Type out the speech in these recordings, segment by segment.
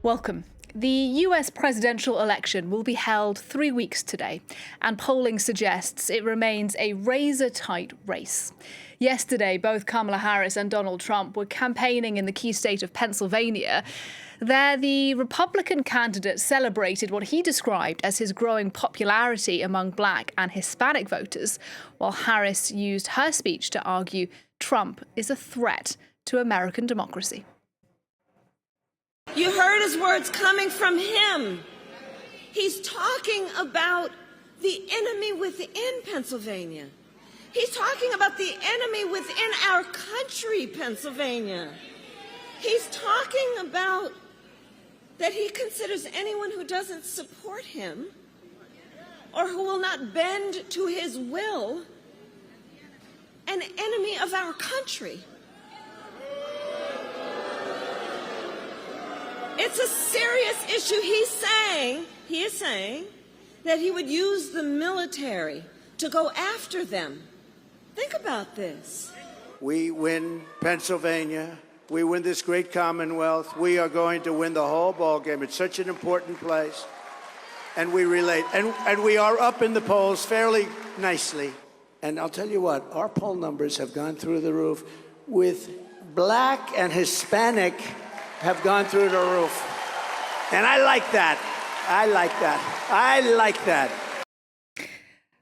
Welcome. The US presidential election will be held 3 weeks today, and polling suggests it remains a razor-tight race. Yesterday, both Kamala Harris and Donald Trump were campaigning in the key state of Pennsylvania. There, the Republican candidate celebrated what he described as his growing popularity among Black and Hispanic voters, while Harris used her speech to argue Trump is a threat to American democracy. You heard his words coming from him. He's talking about the enemy within Pennsylvania. He's talking about the enemy within our country, Pennsylvania. He's talking about that he considers anyone who doesn't support him or who will not bend to his will an enemy of our country. It's a serious issue. He is saying that he would use the military to go after them. Think about this. We win Pennsylvania. We win this great Commonwealth. We are going to win the whole ballgame. It's such an important place. And we relate. And we are up in the polls fairly nicely. And I'll tell you what, our poll numbers have gone through the roof. With Black and Hispanic have gone through the roof. And I like that. I like that. I like that.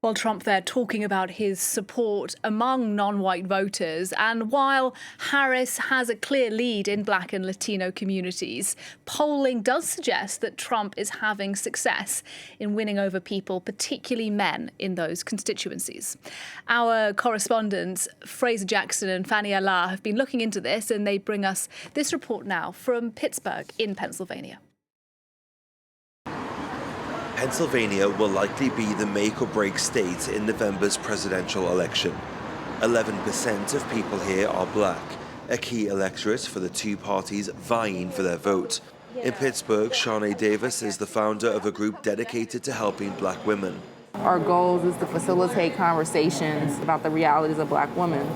While Trump there talking about his support among non-white voters, and while Harris has a clear lead in Black and Latino communities, polling does suggest that Trump is having success in winning over people, particularly men, in those constituencies. Our correspondents Fraser Jackson and Fanny Allah have been looking into this, and they bring us this report now from Pittsburgh in Pennsylvania. Pennsylvania will likely be the make-or-break state in November's presidential election. 11% of people here are Black, a key electorate for the two parties vying for their vote. In Pittsburgh, Shanae Davis is the founder of a group dedicated to helping Black women. Our goal is to facilitate conversations about the realities of Black women.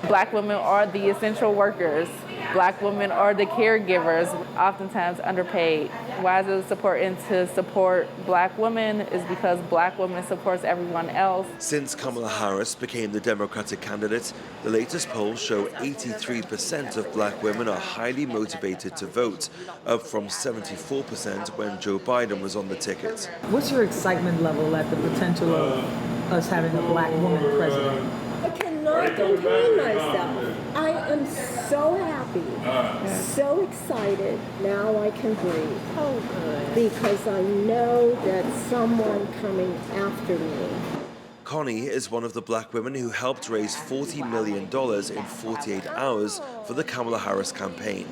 Black women are the essential workers. Black women are the caregivers, oftentimes underpaid. Why is it important to support Black women is because Black women supports everyone else. Since Kamala Harris became the Democratic candidate, the latest polls show 83% of Black women are highly motivated to vote, up from 74% when Joe Biden was on the ticket. What's your excitement level at the potential of us having a Black woman president? I cannot contain myself. I am so happy, so excited. Now I can breathe. Oh, good. Because I know that someone coming after me. Connie is one of the Black women who helped raise $40 million in 48 hours for the Kamala Harris campaign.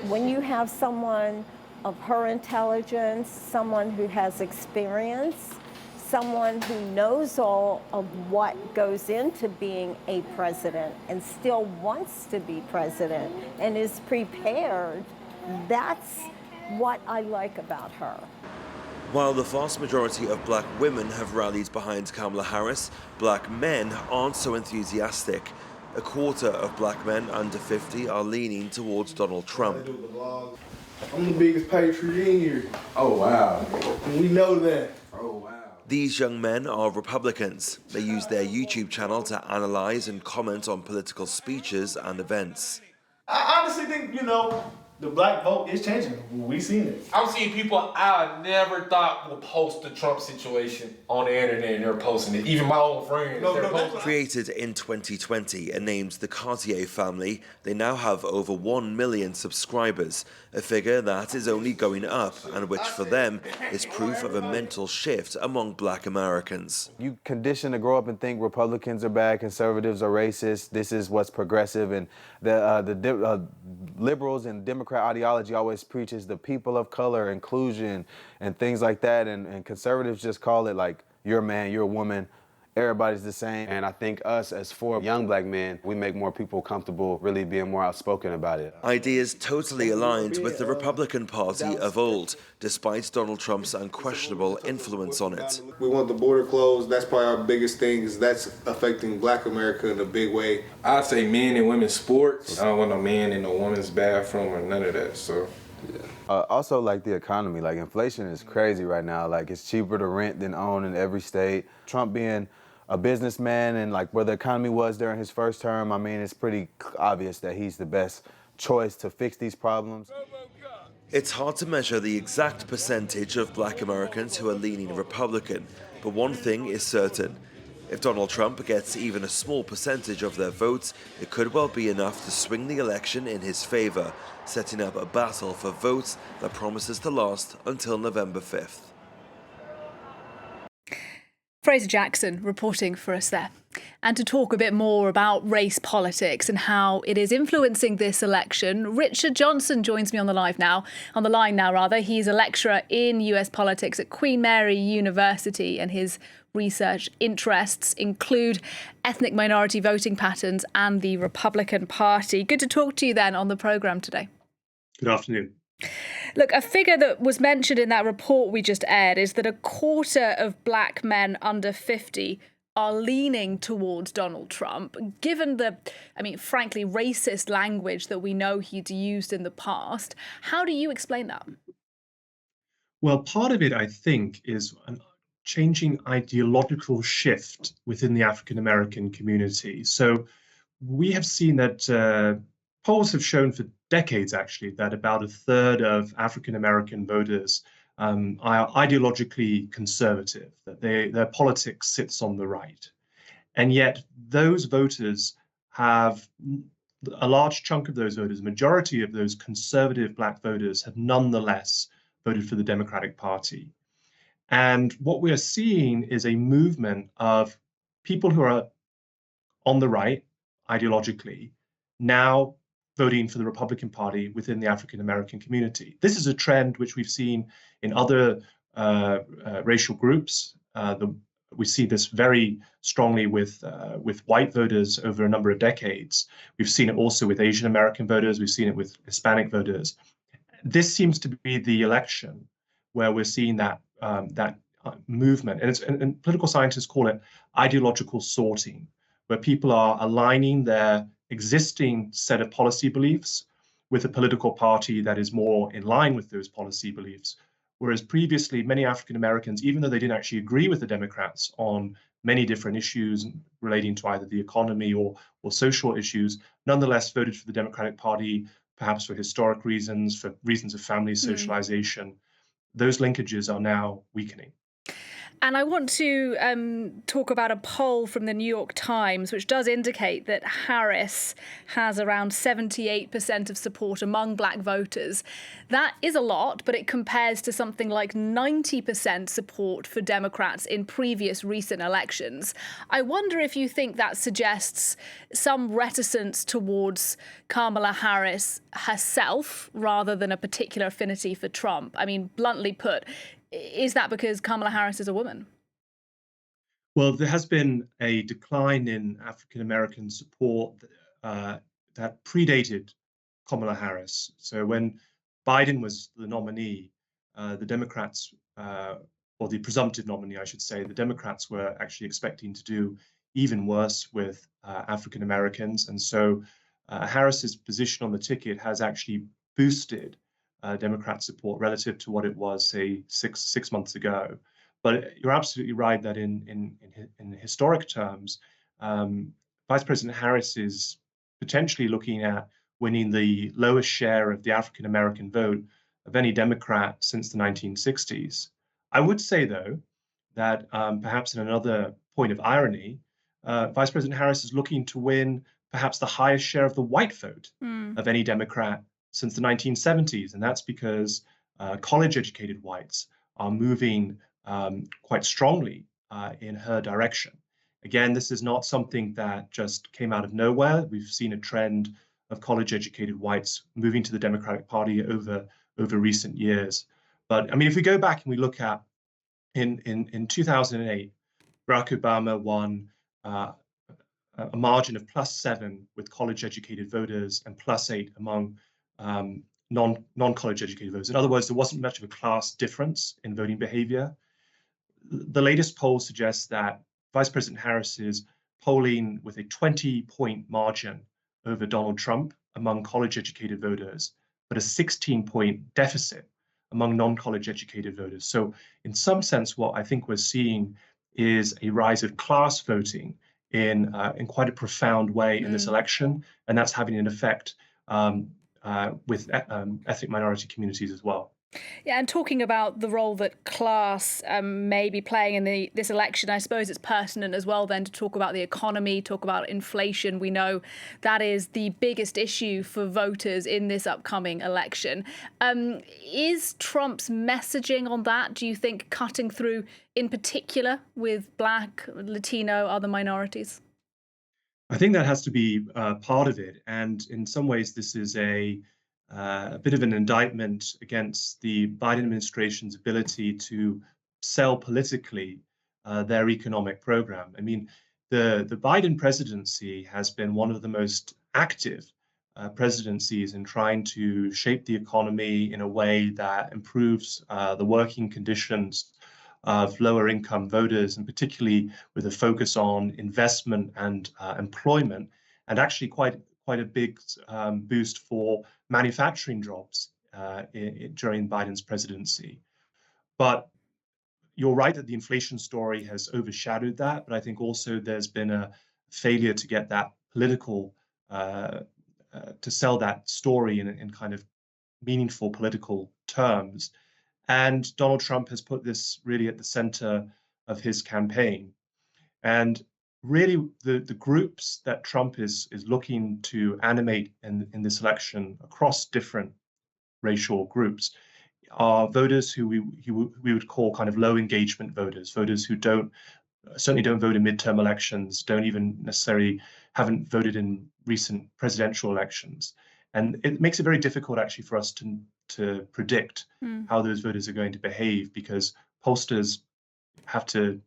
When you have someone of her intelligence, someone who has experience, someone who knows all of what goes into being a president and still wants to be president and is prepared, that's what I like about her. While the vast majority of Black women have rallied behind Kamala Harris, Black men aren't so enthusiastic. A quarter of Black men under 50 are leaning towards Donald Trump. I'm the biggest patriot in here. Oh, wow. And we know that. Oh, wow. These young men are Republicans. They use their YouTube channel to analyze and comment on political speeches and events. I honestly think, the Black vote is changing. We've seen it. I'm seeing people I never thought would post the Trump situation on the internet, and they're posting it. Even my own friends. Created in 2020 and named the Cartier family, they now have over 1 million subscribers, a figure that is only going up and which for them is proof of a mental shift among Black Americans. You conditioned to grow up and think Republicans are bad, conservatives are racist, this is what's progressive, and the liberals and Democrat ideology always preaches the people of color, inclusion, and things like that, and conservatives just call it like, you're a man, you're a woman, everybody's the same. And I think us as 4 young Black men, we make more people comfortable really being more outspoken about it. Ideas totally aligned with the Republican Party of old, despite Donald Trump's unquestionable influence on it. We want the border closed. That's probably our biggest thing, is that's affecting Black America in a big way. I say men and women's sports. I don't want no man in no woman's bathroom or none of that, so Also, like the economy, like inflation is crazy right now. Like it's cheaper to rent than own in every state. Trump being a businessman and like where the economy was during his first term, I mean, it's pretty obvious that he's the best choice to fix these problems. It's hard to measure the exact percentage of black Americans who are leaning Republican, but one thing is certain. If Donald Trump gets even a small percentage of their votes, it could well be enough to swing the election in his favor, setting up a battle for votes that promises to last until November 5th. Fraser Jackson reporting for us there. And to talk a bit more about race politics and how it is influencing this election, Richard Johnson joins me on the line now. He's a lecturer in US politics at Queen Mary University, and his research interests include ethnic minority voting patterns and the Republican Party. Good to talk to you then on the programme today. Good afternoon. Look, a figure that was mentioned in that report we just aired is that a quarter of black men under 50 are leaning towards Donald Trump, given the, frankly, racist language that we know he's used in the past. How do you explain that? Well, part of it, I think, is a changing ideological shift within the African American community. So we have seen that polls have shown for decades, actually, that about a third of African American voters are ideologically conservative, that their politics sits on the right. And yet those voters have, a large chunk of those voters, majority of those conservative black voters have nonetheless voted for the Democratic Party. And what we are seeing is a movement of people who are on the right ideologically now voting for the Republican Party within the African American community. This is a trend which we've seen in other racial groups. We see this very strongly with white voters over a number of decades. We've seen it also with Asian American voters. We've seen it with Hispanic voters. This seems to be the election where we're seeing that movement, and political scientists call it ideological sorting, where people are aligning their existing set of policy beliefs with a political party that is more in line with those policy beliefs. Whereas previously, many African Americans, even though they didn't actually agree with the Democrats on many different issues relating to either the economy or social issues, nonetheless voted for the Democratic Party, perhaps for historic reasons, for reasons of family socialization. Those linkages are now weakening. And I want to talk about a poll from the New York Times, which does indicate that Harris has around 78% of support among black voters. That is a lot, but it compares to something like 90% support for Democrats in previous recent elections. I wonder if you think that suggests some reticence towards Kamala Harris herself rather than a particular affinity for Trump. I mean, bluntly put, is that because Kamala Harris is a woman? Well, there has been a decline in African American support that predated Kamala Harris. So when Biden was the nominee, the Democrats, or the presumptive nominee, I should say, the Democrats were actually expecting to do even worse with African Americans. And so Harris's position on the ticket has actually boosted Democrat support relative to what it was, say, six months ago. But you're absolutely right that in historic terms, Vice President Harris is potentially looking at winning the lowest share of the African American vote of any Democrat since the 1960s. I would say, though, that perhaps in another point of irony, Vice President Harris is looking to win perhaps the highest share of the white vote of any Democrat since the 1970s. And that's because college-educated whites are moving quite strongly in her direction. Again, this is not something that just came out of nowhere. We've seen a trend of college-educated whites moving to the Democratic Party over recent years. But I mean, if we go back and we look at in 2008, Barack Obama won a margin of +7 with college-educated voters and +8 among non-college educated voters. In other words, there wasn't much of a class difference in voting behavior. The latest poll suggests that Vice President Harris is polling with a 20-point margin over Donald Trump among college educated voters but a 16-point deficit among non-college educated voters. So in some sense, what I think we're seeing is a rise of class voting in quite a profound way in this election, and that's having an effect with ethnic minority communities as well. Yeah, and talking about the role that class may be playing in this election, I suppose it's pertinent as well then to talk about the economy, talk about inflation. We know that is the biggest issue for voters in this upcoming election. Is Trump's messaging on that, do you think, cutting through in particular with Black, Latino, other minorities? I think that has to be part of it. And in some ways, this is a bit of an indictment against the Biden administration's ability to sell politically their economic program. I mean, the Biden presidency has been one of the most active presidencies in trying to shape the economy in a way that improves the working conditions of lower income voters, and particularly with a focus on investment and employment, and actually quite a big boost for manufacturing jobs during Biden's presidency. But you're right that the inflation story has overshadowed that, but I think also there's been a failure to get that political, to sell that story in kind of meaningful political terms. And Donald Trump has put this really at the center of his campaign. And really, the groups that Trump is looking to animate in this election across different racial groups are voters who we would call kind of low engagement voters, voters who certainly don't vote in midterm elections, don't even necessarily haven't voted in recent presidential elections. And it makes it very difficult actually for us to predict how those voters are going to behave, because pollsters have to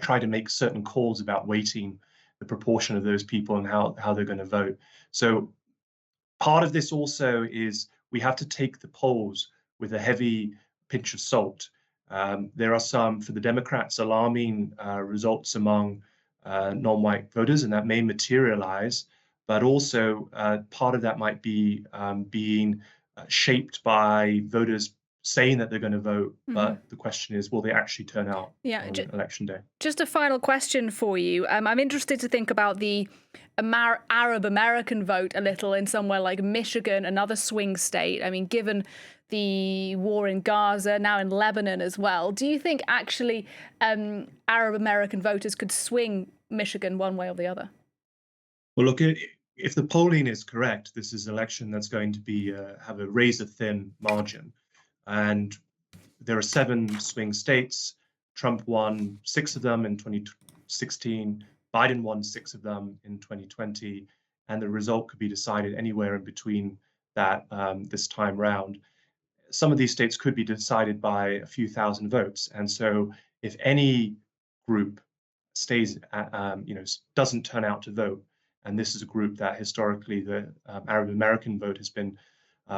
try to make certain calls about weighting the proportion of those people and how they're going to vote. So part of this also is we have to take the polls with a heavy pinch of salt. There are some, for the Democrats, alarming results among non-white voters, and that may materialize. But also part of that might be being shaped by voters saying that they're going to vote, but the question is, will they actually turn out on election day? Just a final question for you. I'm interested to think about the Arab American vote a little in somewhere like Michigan, another swing state. I mean, given the war in Gaza, now in Lebanon as well, do you think actually Arab American voters could swing Michigan one way or the other? Well, look, if the polling is correct, this is an election that's going to be have a razor-thin margin. And there are 7 swing states. Trump won 6 of them in 2016. Biden won 6 of them in 2020. And the result could be decided anywhere in between that this time round. Some of these states could be decided by a few thousand votes. And so if any group stays, doesn't turn out to vote, and this is a group that historically the Arab American vote has been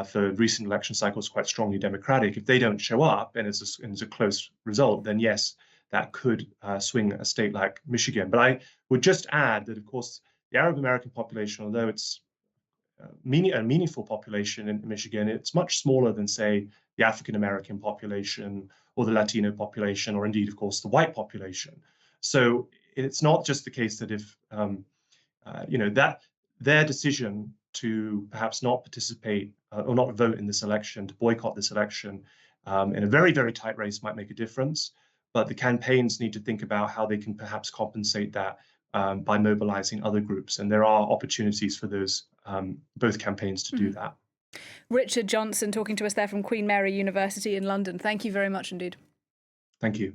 for recent election cycles quite strongly Democratic. If they don't show up and it's a close result, then yes, that could swing a state like Michigan. But I would just add that, of course, the Arab American population, although it's a meaningful population in Michigan, it's much smaller than, say, the African American population or the Latino population, or indeed, of course, the white population. So it's not just the case that if that their decision to perhaps not participate or not vote in this election, to boycott this election in a very, very tight race might make a difference. But the campaigns need to think about how they can perhaps compensate that by mobilizing other groups. And there are opportunities for those both campaigns to do that. Richard Johnson talking to us there from Queen Mary University in London. Thank you very much indeed. Thank you.